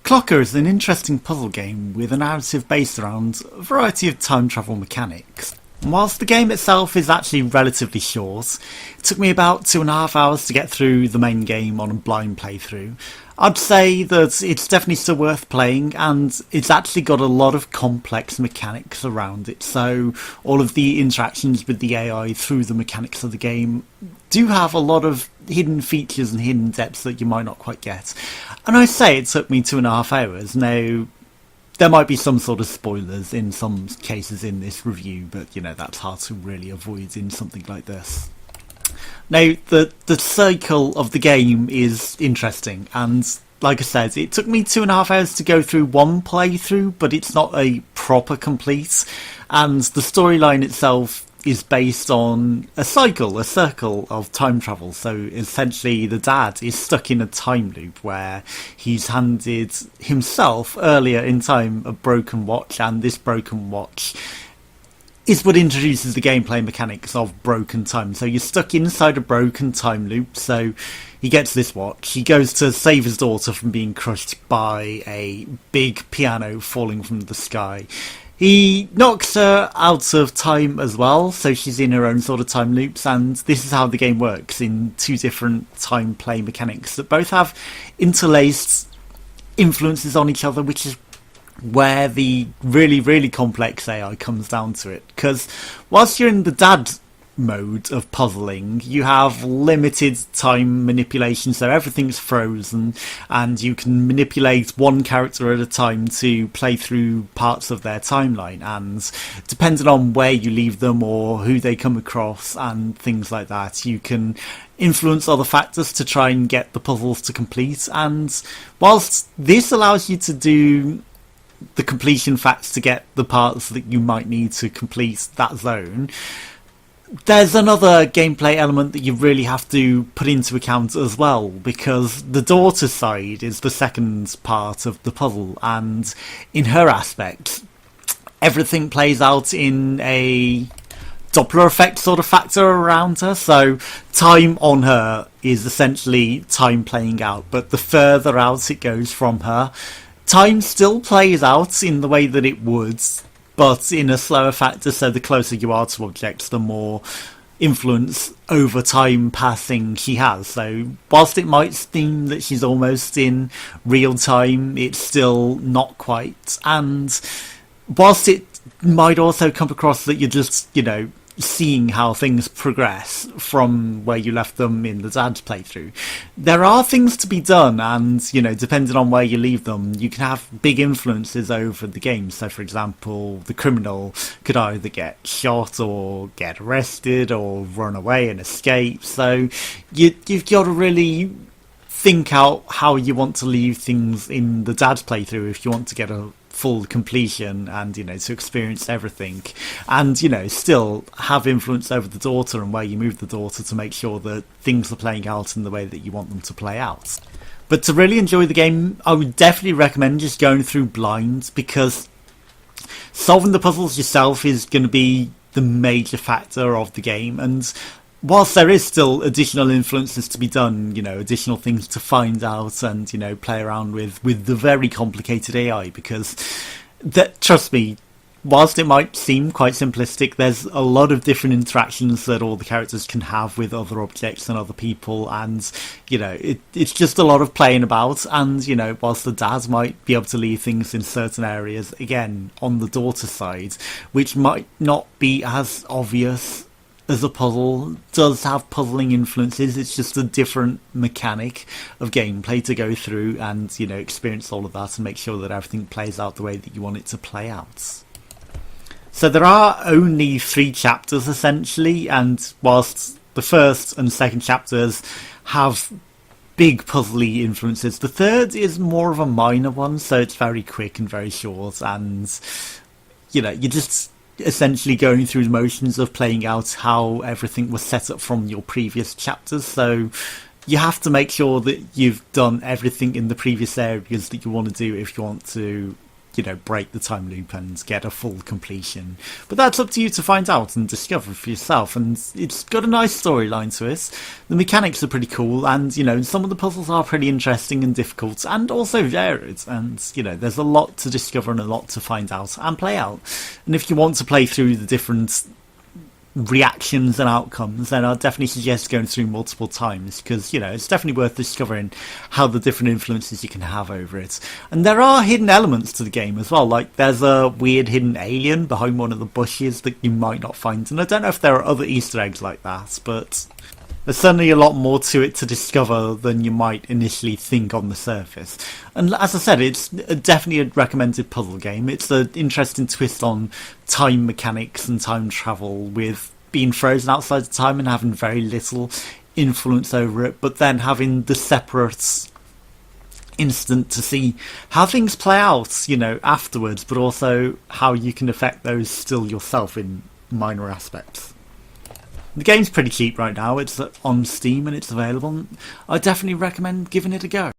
Clocker is an interesting puzzle game with a narrative based around a variety of time travel mechanics. And whilst the game itself is actually relatively short, it took me about 2.5 hours to get through the main game on a blind playthrough. I'd say that it's definitely still worth playing, and it's actually got a lot of complex mechanics around it, so all of the interactions with the AI through the mechanics of the game do have a lot of hidden features and hidden depths that you might not quite get. And I say it took me 2.5 hours. Now, there might be some sort of spoilers in some cases in this review, but that's hard to really avoid in something like this. Now, the cycle of the game is interesting, and like I said, it took me 2.5 hours to go through one playthrough, but it's not a proper complete, and the storyline itself is based on a circle of time travel. So essentially the dad is stuck in a time loop where he's handed himself earlier in time a broken watch, and this broken watch is what introduces the gameplay mechanics of broken time. So you're stuck inside a broken time loop, so he gets this watch, he goes to save his daughter from being crushed by a big piano falling from the sky. He knocks her out of time as well, so she's in her own sort of time loops, and this is how the game works in two different time play mechanics that both have interlaced influences on each other, which is where the really, really complex AI comes down to it. Because whilst you're in the dad mode of puzzling, you have limited time manipulation, so everything's frozen, and you can manipulate one character at a time to play through parts of their timeline, and depending on where you leave them or who they come across and things like that, you can influence other factors to try and get the puzzles to complete. And whilst this allows you to do the completion facts to get the parts that you might need to complete that zone, there's another gameplay element that you really have to put into account as well, because the daughter side is the second part of the puzzle, and in her aspect, everything plays out in a Doppler effect sort of factor around her. So time on her is essentially time playing out, but the further out it goes from her, time still plays out in the way that it would, but in a slower factor, so the closer you are to objects, the more influence over time passing she has. So whilst it might seem that she's almost in real time, it's still not quite. And whilst it might also come across that you're just, seeing how things progress from where you left them in the dad's playthrough, there are things to be done, and depending on where you leave them, you can have big influences over the game. So for example, the criminal could either get shot or get arrested or run away and escape, so you've got to really think out how you want to leave things in the dad's playthrough if you want to get a full completion and to experience everything, and still have influence over the daughter and where you move the daughter to make sure that things are playing out in the way that you want them to play out. But to really enjoy the game, I would definitely recommend just going through blind, because solving the puzzles yourself is going to be the major factor of the game. And whilst there is still additional influences to be done, additional things to find out and, play around with the very complicated AI, because trust me, whilst it might seem quite simplistic, there's a lot of different interactions that all the characters can have with other objects and other people, and, it's just a lot of playing about. And, whilst the dad might be able to leave things in certain areas, again, on the daughter side, which might not be as obvious as a puzzle, does have puzzling influences. It's just a different mechanic of gameplay to go through and, experience all of that and make sure that everything plays out the way that you want it to play out. So there are only 3 chapters essentially, and whilst the first and second chapters have big puzzly influences, the third is more of a minor one, so it's very quick and very short, and you're just essentially going through the motions of playing out how everything was set up from your previous chapters. So you have to make sure that you've done everything in the previous areas that you want to do if you want to break the time loop and get a full completion. But that's up to you to find out and discover for yourself, and it's got a nice storyline to it. The mechanics are pretty cool, and some of the puzzles are pretty interesting and difficult and also varied, and there's a lot to discover and a lot to find out and play out. And if you want to play through the different reactions and outcomes, then I'd definitely suggest going through multiple times, because it's definitely worth discovering how the different influences you can have over it. And there are hidden elements to the game as well, like there's a weird hidden alien behind one of the bushes that you might not find, and I don't know if there are other Easter eggs like that, but there's certainly a lot more to it to discover than you might initially think on the surface. And as I said, it's definitely a recommended puzzle game. It's an interesting twist on time mechanics and time travel, with being frozen outside of time and having very little influence over it, but then having the separate instant to see how things play out, afterwards, but also how you can affect those still yourself in minor aspects. The game's pretty cheap right now. It's on Steam and it's available. I definitely recommend giving it a go.